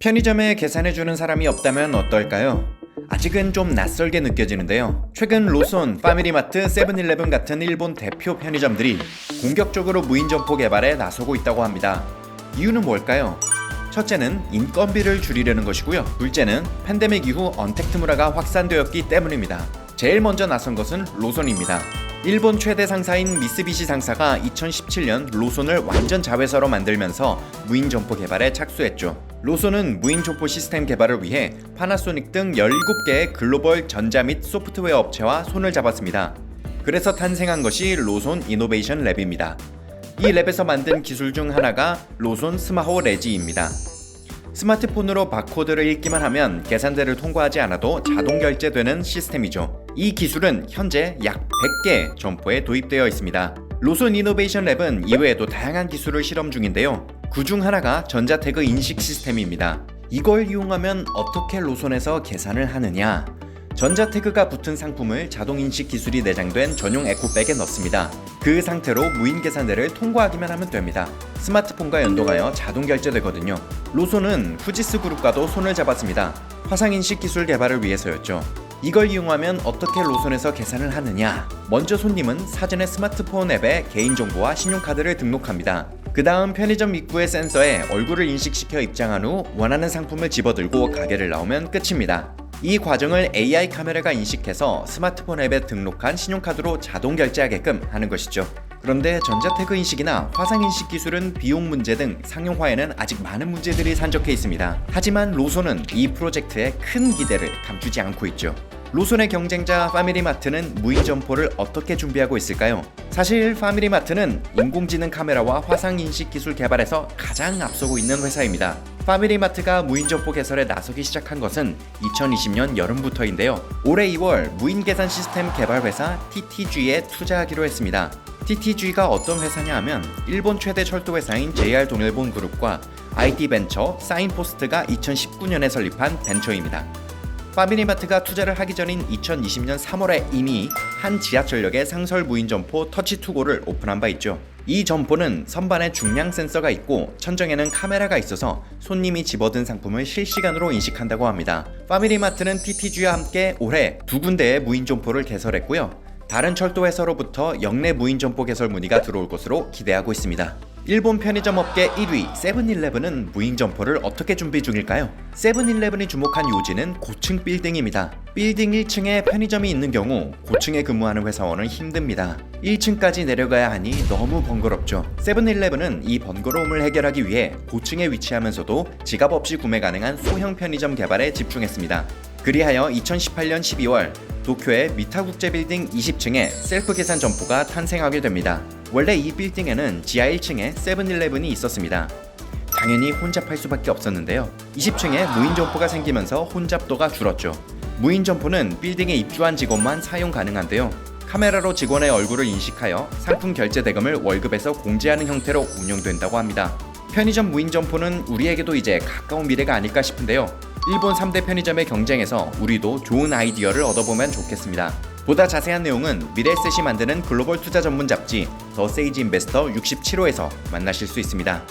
편의점에 계산해주는 사람이 없다면 어떨까요? 아직은 좀 낯설게 느껴지는데요. 최근 로손, 파미리마트, 세븐일레븐 같은 일본 대표 편의점들이 공격적으로 무인 점포 개발에 나서고 있다고 합니다. 이유는 뭘까요? 첫째는 인건비를 줄이려는 것이고요. 둘째는 팬데믹 이후 언택트 문화가 확산되었기 때문입니다. 제일 먼저 나선 것은 로손입니다. 일본 최대 상사인 미쓰비시 상사가 2017년 로손을 완전 자회사로 만들면서 무인 점포 개발에 착수했죠. 로손은 무인 점포 시스템 개발을 위해 파나소닉 등 17개의 글로벌 전자 및 소프트웨어 업체와 손을 잡았습니다. 그래서 탄생한 것이 로손 이노베이션 랩입니다. 이 랩에서 만든 기술 중 하나가 로손 스마호 레지입니다. 스마트폰으로 바코드를 읽기만 하면 계산대를 통과하지 않아도 자동 결제되는 시스템이죠. 이 기술은 현재 약 100개 점포에 도입되어 있습니다. 로손 이노베이션 랩은 이외에도 다양한 기술을 실험 중인데요. 그 중 하나가 전자태그 인식 시스템입니다. 이걸 이용하면 어떻게 로손에서 계산을 하느냐? 전자태그가 붙은 상품을 자동인식 기술이 내장된 전용 에코백에 넣습니다. 그 상태로 무인 계산대를 통과하기만 하면 됩니다. 스마트폰과 연동하여 자동 결제되거든요. 로손은 후지스 그룹과도 손을 잡았습니다. 화상인식 기술 개발을 위해서였죠. 이걸 이용하면 어떻게 로손에서 계산을 하느냐? 먼저 손님은 사전에 스마트폰 앱에 개인정보와 신용카드를 등록합니다. 그 다음 편의점 입구의 센서에 얼굴을 인식시켜 입장한 후 원하는 상품을 집어들고 가게를 나오면 끝입니다. 이 과정을 AI 카메라가 인식해서 스마트폰 앱에 등록한 신용카드로 자동 결제하게끔 하는 것이죠. 그런데 전자태그 인식이나 화상인식 기술은 비용 문제 등 상용화에는 아직 많은 문제들이 산적해 있습니다. 하지만 로손은 이 프로젝트에 큰 기대를 감추지 않고 있죠. 로손의 경쟁자 파미리마트는 무인 점포를 어떻게 준비하고 있을까요? 사실 파미리마트는 인공지능 카메라와 화상인식 기술 개발에서 가장 앞서고 있는 회사입니다. 파미리마트가 무인 점포 개설에 나서기 시작한 것은 2020년 여름부터인데요. 올해 2월 무인 계산 시스템 개발 회사 TTG에 투자하기로 했습니다. TTG가 어떤 회사냐 하면 일본 최대 철도 회사인 JR 동일본 그룹과 IT 벤처 사인포스트가 2019년에 설립한 벤처입니다. 파미리마트가 투자를 하기 전인 2020년 3월에 이미 한 지하철역에 상설 무인 점포 터치2고를 오픈한 바 있죠. 이 점포는 선반에 중량 센서가 있고 천정에는 카메라가 있어서 손님이 집어든 상품을 실시간으로 인식한다고 합니다. 파미리마트는 TTG와 함께 올해 2군데의 무인 점포를 개설했고요. 다른 철도 회사로부터 역내 무인 점포 개설 문의가 들어올 것으로 기대하고 있습니다. 일본 편의점 업계 1위 세븐일레븐은 무인 점포를 어떻게 준비 중일까요? 세븐일레븐이 주목한 요지는 고층 빌딩입니다. 빌딩 1층에 편의점이 있는 경우 고층에 근무하는 회사원은 힘듭니다. 1층까지 내려가야 하니 너무 번거롭죠. 세븐일레븐은 이 번거로움을 해결하기 위해 고층에 위치하면서도 지갑 없이 구매 가능한 소형 편의점 개발에 집중했습니다. 그리하여 2018년 12월 도쿄의 미타국제 빌딩 20층에 셀프 계산 점포가 탄생하게 됩니다. 원래 이 빌딩에는 지하 1층에 세븐일레븐이 있었습니다. 당연히 혼잡할 수밖에 없었는데요. 20층에 무인 점포가 생기면서 혼잡도가 줄었죠. 무인 점포는 빌딩에 입주한 직원만 사용 가능한데요. 카메라로 직원의 얼굴을 인식하여 상품 결제 대금을 월급에서 공제하는 형태로 운영된다고 합니다. 편의점 무인 점포는 우리에게도 이제 가까운 미래가 아닐까 싶은데요. 일본 3대 편의점의 경쟁에서 우리도 좋은 아이디어를 얻어보면 좋겠습니다. 보다 자세한 내용은 미래에셋이 만드는 글로벌 투자 전문 잡지 더 세이지 인베스터 67호에서 만나실 수 있습니다.